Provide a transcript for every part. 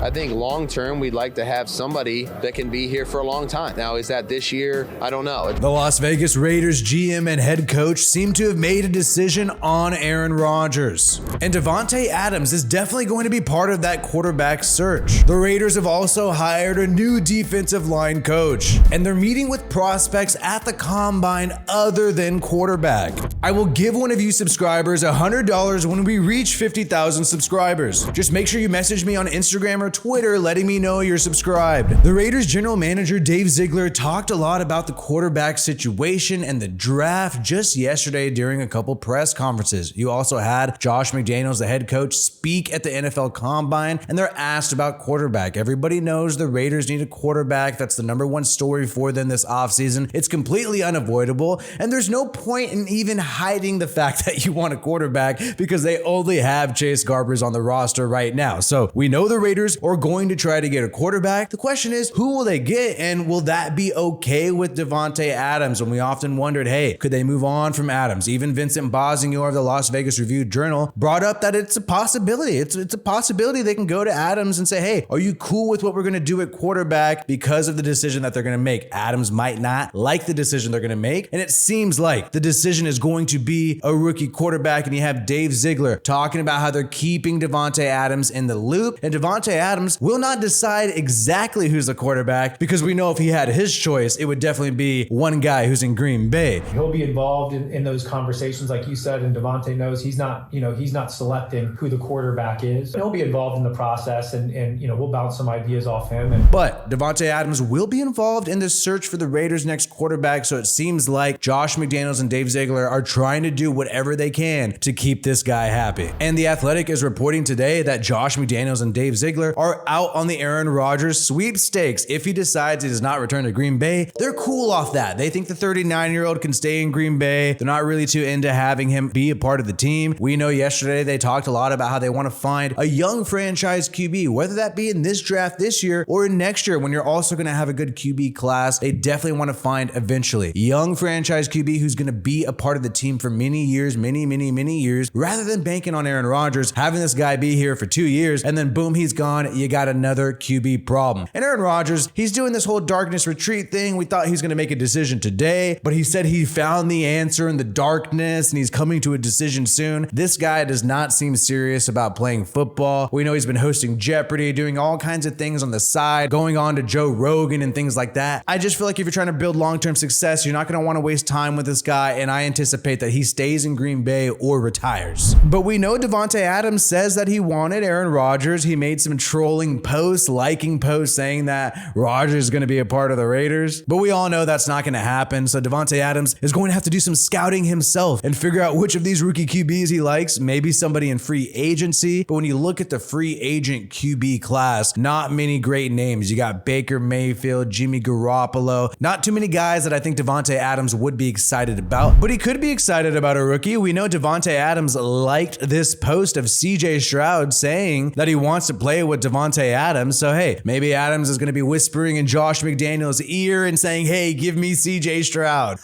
I think long term, we'd like to have somebody that can be here for a long time. Now, is that this year? I don't know. The Las Vegas Raiders GM and head coach seem to have made a decision on Aaron Rodgers. And Davante Adams is definitely going to be part of that quarterback search. The Raiders have also hired a new defensive line coach, and they're meeting with prospects at the combine other than quarterback. I will give one of you subscribers $100 when we reach 50,000 subscribers. Just make sure you message me on Instagram or Twitter letting me know you're subscribed. The Raiders general manager Dave Ziegler talked a lot about the quarterback situation and the draft just yesterday during a couple press conferences. You also had Josh McDaniels, the head coach, speak at the NFL Combine, and they're asked about quarterback. Everybody knows the Raiders need a quarterback. That's the #1 story for them this offseason. It's completely unavoidable, and there's no point in even hiding the fact that you want a quarterback because they only have Chase Garbers on the roster right now. So we know the Raiders are going to try to get a quarterback. The question is, who will they get, and will that be okay with Davante Adams? And we often wondered, hey, could they move on from Adams? Even Vincent Bosingor of the Las Vegas Review-Journal brought up that it's a possibility. It's a possibility they can go to Adams and say, hey, are you cool with what we're going to do at quarterback because of the decision that they're going to make? Adams might not like the decision they're going to make, and it seems like the decision is going to be a rookie quarterback, and you have Dave Ziegler talking about how they're keeping Davante Adams in the loop, and Davante Adams will not decide exactly who's the quarterback because we know if he had his choice, it would definitely be one guy who's in Green Bay. He'll be involved in those conversations, like you said, and Davante knows he's not selecting who the quarterback is. He'll be involved in the process, and we'll bounce some ideas off him. But Davante Adams will be involved in the search for the Raiders' next quarterback, so it seems like Josh McDaniels and Dave Ziegler are trying to do whatever they can to keep this guy happy. And The Athletic is reporting today that Josh McDaniels and Dave Ziegler are out on the Aaron Rodgers sweepstakes. If he decides he does not return to Green Bay, they're cool off that. They think the 39-year-old can stay in Green Bay. They're not really too into having him be a part of the team. We know yesterday they talked a lot about how they want to find a young franchise QB, whether that be in this draft this year or in next year when you're also going to have a good QB class. They definitely want to find eventually young franchise QB who's going to be a part of the team for many years, many years, rather than banking on Aaron Rodgers, having this guy be here for 2 years, and then boom, he's gone. You got another QB problem. And Aaron Rodgers, he's doing this whole darkness retreat thing. We thought he was going to make a decision today, but he said he found the answer in the darkness and he's coming to a decision soon. This guy does not seem serious about playing football. We know he's been hosting Jeopardy, doing all kinds of things on the side, going on to Joe Rogan and things like that. I just feel like if you're trying to build long-term success, you're not going to want to waste time with this guy, and I anticipate that he stays in Green Bay or retires. But we know Davante Adams says that he wanted Aaron Rodgers. He made some trolling posts, liking posts saying that Rodgers is going to be a part of the Raiders, but we all know that's not going to happen. So Davante Adams is going to have to do some scouting himself and figure out which of these rookie QBs he likes, maybe somebody in free agency. But when you look at the free agent QB class, not many great names. You got Baker Mayfield, Jimmy Garoppolo, not too many guys that I think Davante Adams would be excited about, but he could be excited about a rookie. We know Davante Adams liked this post of CJ Stroud saying that he wants to play with Davante Adams. So hey, maybe Adams is going to be whispering in Josh McDaniels' ear and saying, hey, give me CJ Stroud.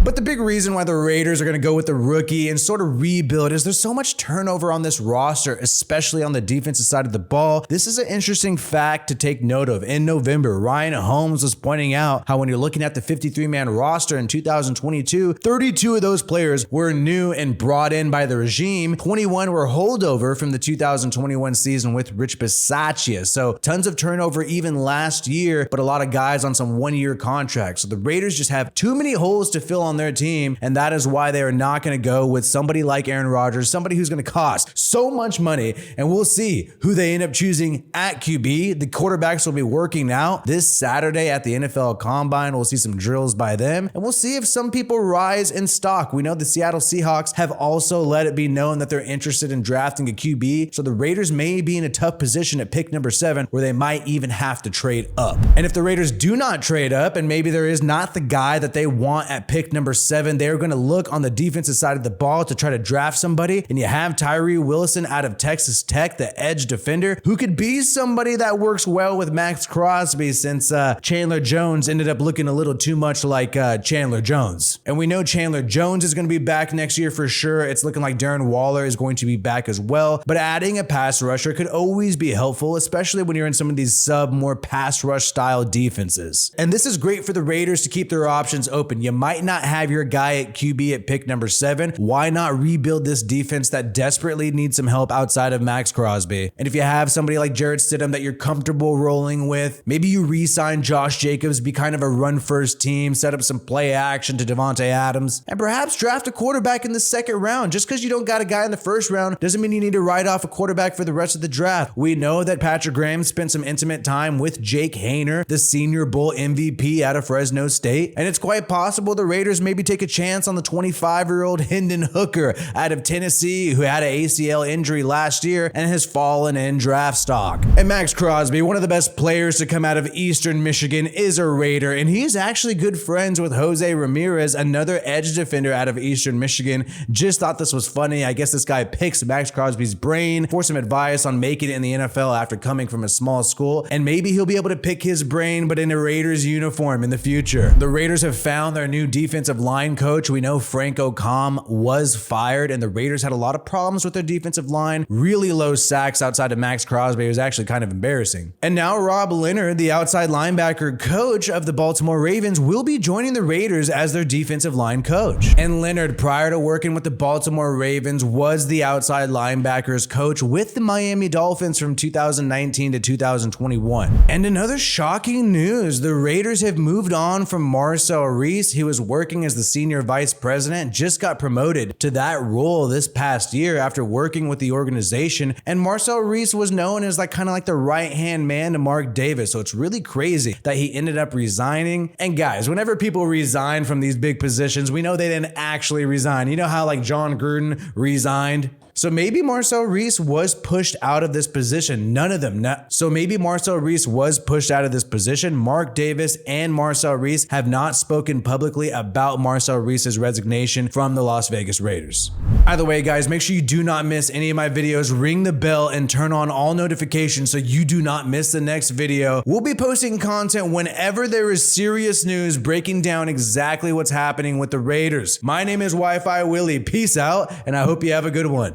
But the big reason why the Raiders are going to go with the rookie and sort of rebuild is there's so much turnover on this roster, especially on the defensive side of the ball. This is an interesting fact to take note of. In November, Ryan Holmes was pointing out how when you're looking at the 53-man roster in 2022, 32 of those players were new and brought in by the regime. 21 were holdover from the 2021 season with Rich Bisaccia. So tons of turnover even last year, but a lot of guys on some one-year contracts. So the Raiders just have too many holes to fill on their team, and that is why they are not going to go with somebody like Aaron Rodgers, somebody who's going to cost so much money. And we'll see who they end up choosing at QB. The quarterbacks will be working out this Saturday at the NFL Combine. We'll see some drills by them, and we'll see if some people rise in stock. We know the Seattle Seahawks have also let it be known that they're interested in drafting a QB, so the Raiders may be in a tough position at pick number 7 where they might even have to trade up. And if the Raiders do not trade up, and maybe there is not the guy that they want at pick number number 7, they're going to look on the defensive side of the ball to try to draft somebody. And you have Tyree Wilson out of Texas Tech, the edge defender, who could be somebody that works well with Max Crosby since Chandler Jones ended up looking a little too much like Chandler Jones. And we know Chandler Jones is going to be back next year for sure. It's looking like Darren Waller is going to be back as well. But adding a pass rusher could always be helpful, especially when you're in some of these more pass rush style defenses. And this is great for the Raiders to keep their options open. You might not have your guy at QB at pick number 7. Why not rebuild this defense that desperately needs some help outside of Max Crosby? And if you have somebody like Jarrett Stidham that you're comfortable rolling with, maybe you re-sign Josh Jacobs, be kind of a run-first team, set up some play action to Devontae Adams, and perhaps draft a quarterback in the second round. Just because you don't got a guy in the first round doesn't mean you need to write off a quarterback for the rest of the draft. We know that Patrick Graham spent some intimate time with Jake Haener, the Senior Bowl MVP out of Fresno State, and it's quite possible the Raiders maybe take a chance on the 25-year-old Hendon Hooker out of Tennessee, who had an ACL injury last year and has fallen in draft stock. And Max Crosby, one of the best players to come out of Eastern Michigan, is a Raider, and he is actually good friends with Jose Ramirez, another edge defender out of Eastern Michigan. Just thought this was funny. I guess this guy picks Max Crosby's brain for some advice on making it in the NFL after coming from a small school, and maybe he'll be able to pick his brain, but in a Raiders uniform in the future. The Raiders have found their new defensive line coach. We know Franco Com was fired, and the Raiders had a lot of problems with their defensive line. Really low sacks outside of Max Crosby. It was actually kind of embarrassing. And now Rob Leonard, the outside linebacker coach of the Baltimore Ravens, will be joining the Raiders as their defensive line coach. And Leonard, prior to working with the Baltimore Ravens, was the outside linebackers coach with the Miami Dolphins from 2019 to 2021. And another shocking news, the Raiders have moved on from Marcel Reese. He was working as the senior vice president, just got promoted to that role this past year after working with the organization. And Marcel Reese was known as kind of like the right-hand man to Mark Davis. So it's really crazy that he ended up resigning. And guys, whenever people resign from these big positions, we know they didn't actually resign. You know how John Gruden resigned? So maybe Marcel Reese was pushed out of this position. None of them. So maybe Marcel Reese was pushed out of this position. Mark Davis and Marcel Reese have not spoken publicly about Marcel Reese's resignation from the Las Vegas Raiders. Either way, guys, make sure you do not miss any of my videos. Ring the bell and turn on all notifications so you do not miss the next video. We'll be posting content whenever there is serious news breaking down exactly what's happening with the Raiders. My name is WiFiWillie. Peace out, and I hope you have a good one.